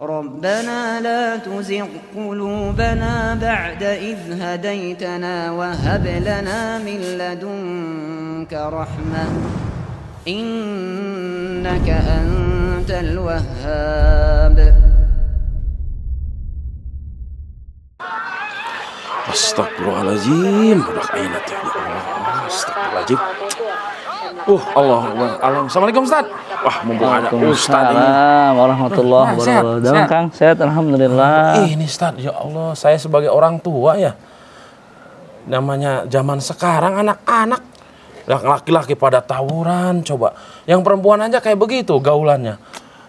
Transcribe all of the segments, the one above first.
ربنا لا تزغ قلوبنا بعد إذ هديتنا وهب لنا من لدنك رحمة إنك أنت الوهاب. Astagfirullahaladzim. Udah kainat ya Allah. Astagfirullahaladzim. Allah. Assalamualaikum Ustaz. Wah, mumpung ada Ustaz ini. Warahmatullahi wabarakatuh. Dalam Kang, sehat alhamdulillah. Ini Ustaz, ya Allah, saya sebagai orang tua ya. Namanya zaman sekarang anak-anak laki-laki pada tawuran, coba. Yang perempuan aja kayak begitu gaulannya.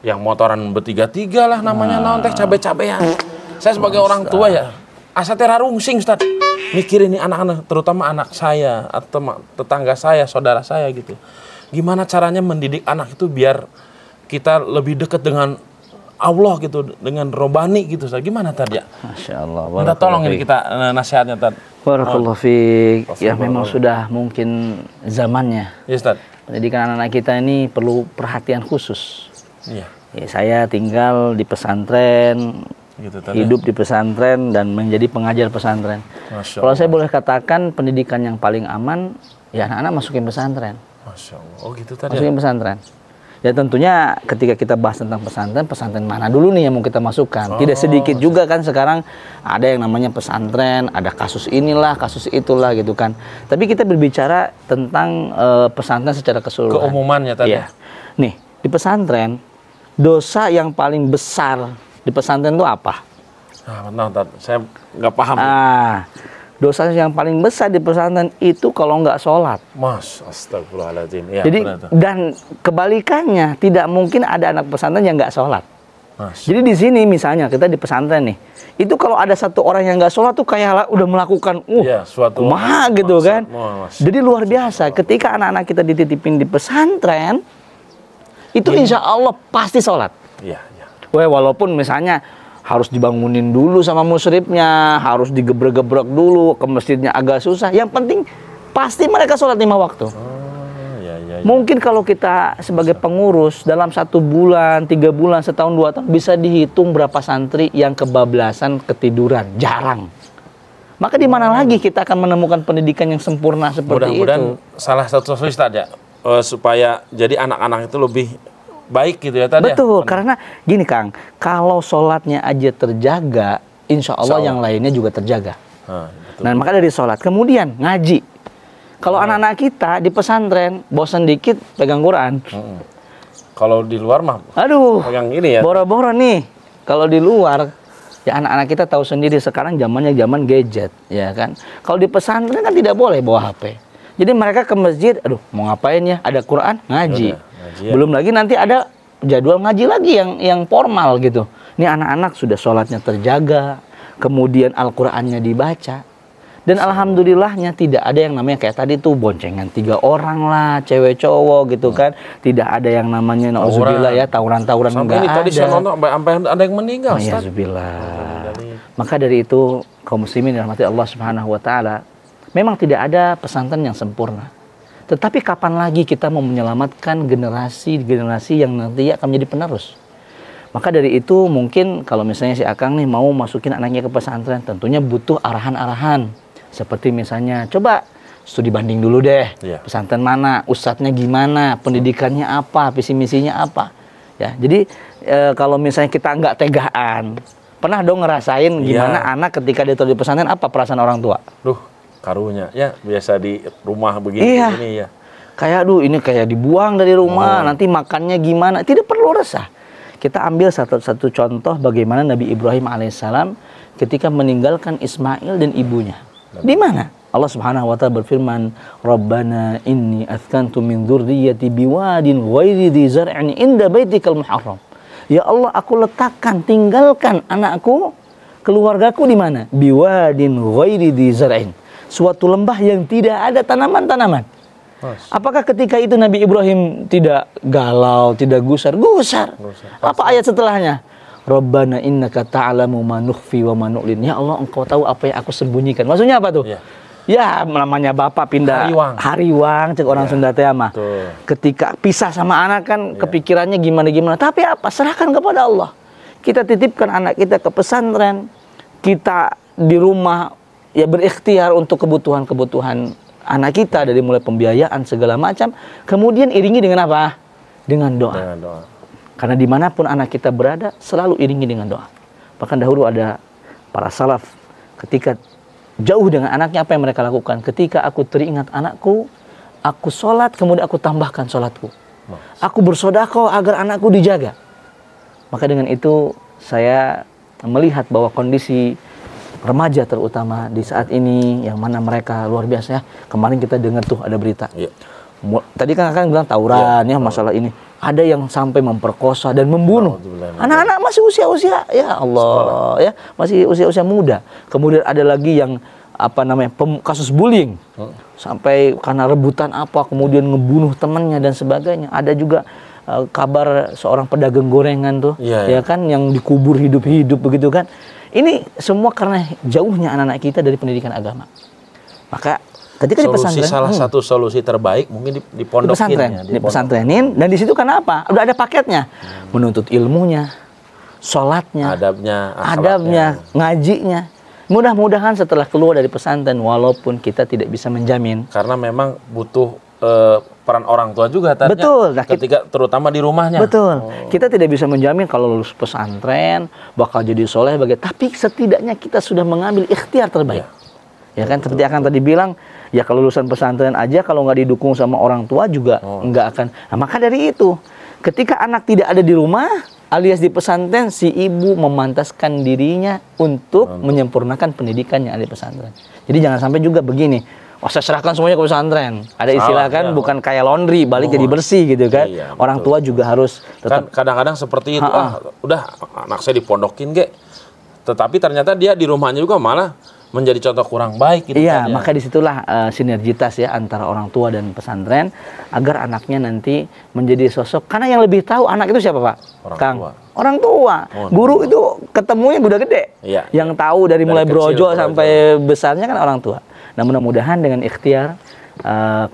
Yang motoran bertiga-tiga lah namanya naon teh cabe-cabean. Saya sebagai orang tua ya, asa teh rarungsing Ustaz. Mikirin nih anak-anak, terutama anak saya atau tetangga saya, saudara saya gitu. Gimana caranya mendidik anak itu biar kita lebih dekat dengan Allah gitu, dengan Robani gitu. Gimana tadi ya? Masya Allah. Minta tolong ini kita nasihatnya Tad. Barakallahu fiik. Ya memang sudah mungkin zamannya. Iya Ustaz. Pendidikan anak-anak kita ini perlu perhatian khusus. Iya. Ya, saya tinggal di pesantren, gitu, hidup di pesantren dan menjadi pengajar pesantren. Kalau saya boleh katakan pendidikan yang paling aman, ya anak-anak masukin pesantren. Masya Allah. Oh gitu tadi. Masukin pesantren. Ya tentunya ketika kita bahas tentang pesantren, pesantren mana dulu nih yang mau kita masukkan? Tidak sedikit juga kan sekarang ada yang namanya pesantren, ada kasus inilah, kasus itulah gitu kan. Tapi kita berbicara tentang pesantren secara keseluruhan. Keumumannya tadi. Ya. Nih, di pesantren dosa yang paling besar di pesantren itu apa? Benar, saya nggak paham. Dosa yang paling besar di pesantren itu kalau nggak sholat. Mas, astagfirullahaladzim. Ya, jadi dan kebalikannya tidak mungkin ada anak pesantren yang nggak sholat. Mas. Jadi di sini misalnya kita di pesantren nih, itu kalau ada satu orang yang nggak sholat tuh kayak udah melakukan suatu gitu kan. Jadi luar biasa ketika anak-anak kita dititipin di pesantren, itu insya Allah pasti sholat. Iya. Walaupun misalnya harus dibangunin dulu sama musyrifnya, harus digebrek-gebrek dulu, ke masjidnya agak susah. Yang penting pasti mereka sholat 5 waktu. Mungkin kalau kita sebagai pengurus dalam 1 bulan, 3 bulan, setahun, 2 tahun bisa dihitung berapa santri yang kebablasan ketiduran. Jarang. Maka di mana lagi kita akan menemukan pendidikan yang sempurna seperti itu? Salah satu solusi tadi supaya jadi anak-anak itu lebih baik gitu ya tadi. Betul, karena gini Kang, kalau sholatnya aja terjaga, insya Allah yang lainnya juga terjaga. Nah maka dari sholat, kemudian ngaji. Kalau anak-anak kita di pesantren, bosan dikit pegang Quran. Kalau di luar mah, pegang ini ya. Boro-boro nih. Kalau di luar, ya anak-anak kita tahu sendiri sekarang zamannya zaman gadget, ya kan. Kalau di pesantren kan tidak boleh bawa HP. Jadi mereka ke masjid, mau ngapain ya? Ada Quran, ngaji. Belum lagi nanti ada jadwal ngaji lagi yang formal gitu. Ini anak-anak sudah sholatnya terjaga, kemudian Al-Qur'annya dibaca. Dan alhamdulillahnya tidak ada yang namanya kayak tadi tuh boncengan 3 orang lah, cewek cowok gitu kan. Tidak ada yang namanya nauzubillah ya, tawuran-tawuran enggak ada. Tadi saya nonton sampai ada yang meninggal. Nauzubillah. Maka dari itu kaum muslimin dirahmati Allah Subhanahu wa taala, memang tidak ada pesantren yang sempurna. Tetapi kapan lagi kita mau menyelamatkan generasi yang nanti akan menjadi penerus? Maka dari itu mungkin kalau misalnya si Akang nih mau masukin anaknya ke pesantren, tentunya butuh arahan-arahan. Seperti misalnya, coba studi banding dulu deh. Pesantren mana, ustadznya gimana, pendidikannya apa, visi misinya apa. Ya, jadi kalau misalnya kita nggak tegaan, pernah dong ngerasain gimana anak ketika dia di pesantren, apa perasaan orang tua? Karunya ya biasa di rumah begini ya. Kayak ini kayak dibuang dari rumah, nanti makannya gimana? Tidak perlu resah. Kita ambil satu contoh bagaimana Nabi Ibrahim alaihissalam ketika meninggalkan Ismail dan ibunya. Di mana? Allah Subhanahu wa taala berfirman, "Rabbana inni askantu min dzurriyyati biwadin ghairi dzi zar'in inda baitikal muharram." Ya Allah, aku tinggalkan anakku, keluargaku di mana? Biwadin ghairi dzi zar'in. Suatu lembah yang tidak ada tanaman-tanaman. Apakah ketika itu Nabi Ibrahim tidak galau, tidak gusar? Gusar. Apa ayat setelahnya? Rabbana innaka ta'lamu ma nukhfi wa ma nu'lin. Ya Allah, engkau tahu apa yang aku sembunyikan. Maksudnya apa tuh? Ya, namanya bapak pindah hariwang, cek orang Sunda teh mah. Ketika pisah sama anak kan kepikirannya gimana-gimana. Tapi apa? Serahkan kepada Allah. kita titipkan anak kita ke pesantren, kita di rumah ya berikhtiar untuk kebutuhan-kebutuhan anak kita dari mulai pembiayaan segala macam, kemudian iringi dengan apa? Dengan doa. Dengan doa. Karena dimanapun anak kita berada, selalu iringi dengan doa. Bahkan dahulu ada para salaf, ketika jauh dengan anaknya, apa yang mereka lakukan? Ketika aku teringat anakku, aku sholat, kemudian aku tambahkan sholatku. Aku bersedekah agar anakku dijaga. Maka dengan itu, saya melihat bahwa kondisi remaja terutama di saat ini, yang mana mereka luar biasa ya. Kemarin kita dengar tuh ada berita. Iya. Tadi kan akan bilang tawuran ya masalah ini. Ada yang sampai memperkosa dan membunuh anak-anak masih usia-usia ya Allah ya, masih usia-usia muda. Kemudian ada lagi yang apa namanya kasus bullying sampai karena rebutan apa kemudian ngebunuh temannya dan sebagainya. Ada juga kabar seorang pedagang gorengan tuh ya kan yang dikubur hidup-hidup begitu kan. Ini semua karena jauhnya anak-anak kita dari pendidikan agama. Maka ketika di pesantren, salah satu solusi terbaik mungkin di pondokin, di pesantrenin, dan di situ kenapa? Udah ada paketnya, menuntut ilmunya, sholatnya, adabnya, ngajinya. Mudah-mudahan setelah keluar dari pesantren, walaupun kita tidak bisa menjamin, karena memang butuh peran orang tua juga tadinya. Betul. Nah, ketika terutama di rumahnya. Betul. Kita tidak bisa menjamin kalau lulus pesantren bakal jadi soleh, tapi setidaknya kita sudah mengambil ikhtiar terbaik. Ya kan, seperti akan tadi bilang. Ya kalau lulusan pesantren aja kalau nggak didukung sama orang tua juga nggak akan. Nah, maka dari itu, ketika anak tidak ada di rumah alias di pesantren, si ibu memantaskan dirinya untuk menyempurnakan pendidikan yang ada di pesantren. Jadi jangan sampai juga begini, saya serahkan semuanya ke pesantren. Ada istilah kan, bukan kayak laundry, balik jadi bersih gitu kan. Iya, orang tua juga harus tetap. Kan kadang-kadang seperti itu, udah anak saya dipondokin tetapi ternyata dia di rumahnya juga malah menjadi contoh kurang baik gitu. Iya, maka disitulah sinergitas ya antara orang tua dan pesantren agar anaknya nanti menjadi sosok. Karena yang lebih tahu anak itu siapa, Pak? Orang tua. Guru itu ketemunya udah gede. Iya. Yang tahu dari mulai brojol sampai besarnya kan orang tua. Nah, mudah-mudahan dengan ikhtiar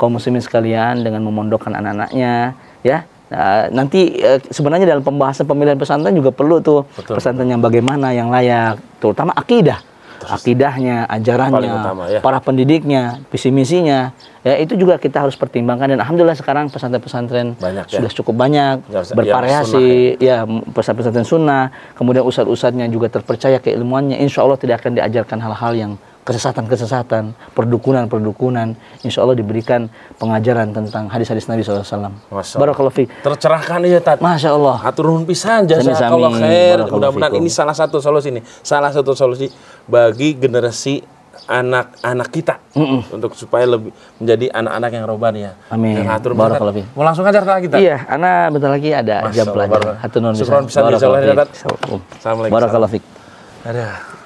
kaum muslimin sekalian dengan memondokkan anak-anaknya ya. Nanti sebenarnya dalam pembahasan pemilihan pesantren juga perlu tuh pesantren yang bagaimana yang layak, terutama akidah. Akidahnya, ajarannya, para pendidiknya, visi misinya, ya itu juga kita harus pertimbangkan. Dan alhamdulillah sekarang pesantren-pesantren sudah cukup banyak, bervariasi, ya pesantren sunnah, kemudian ustadz-ustadznya juga terpercaya keilmuannya. Insya Allah tidak akan diajarkan hal-hal yang kesesatan-kesesatan, perdukunan-perdukunan. Insya Allah diberikan pengajaran tentang hadis-hadis Nabi SAW. Barakallahu fiik. Tercerahkan ya, Tat. Masya Allah. Atur nuhun pisan, jazakallahu khair. Mudah-mudahan ini salah satu solusi bagi generasi anak-anak kita untuk supaya lebih menjadi anak-anak yang robbani ya. Amin. Barakallahu fiik. Mau langsung ajar kita? Iya, ana bentar lagi ada jam pelajaran. Hatur nuhun pisan. Assalamualaikum. Barakallahu fiik. Ada.